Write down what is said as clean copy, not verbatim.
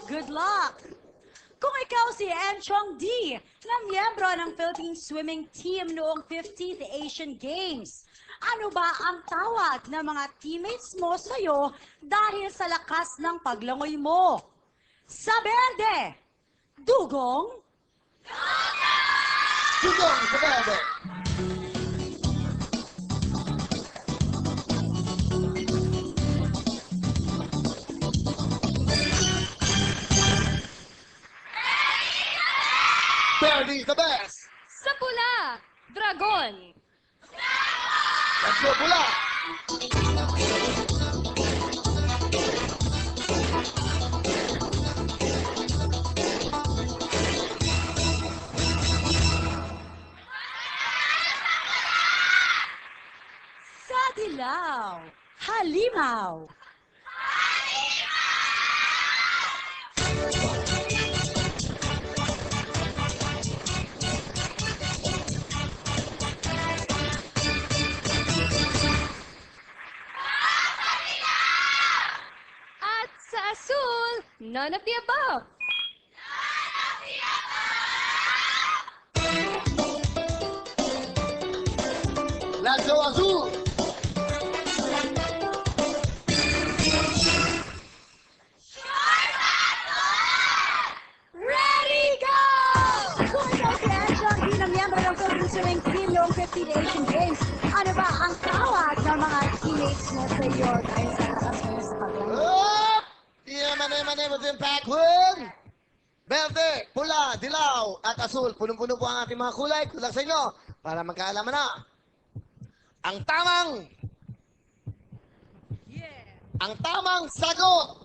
Good luck! Kung ikaw si Enchong D, na miyembro ng Philippine Swimming Team noong 15th Asian Games, ano ba ang tawag ng mga teammates mo sa'yo dahil sa lakas ng paglangoy mo? Sa berde, dugong, Dugong sa berde. Berde is the best. Sa pula, dragon. Let's go, pula. sa dilaw, halimaw, At sa asul, none of the above. Let's go, azul. ready, go! Kung ikaw si Enchong D, na miyembro ng Philippine Swimming Team noong 15th Asian Games, ano ba ang tawag ng mga teammates mo sa'yo dahil sa lakas mo sa paglangoy? Oh! Yaman was impact with berde, pula, dilaw, at asul. Punong-puno po ang ating mga kulay. Kulak sa inyo para magkaalaman na. Ang tamang sagot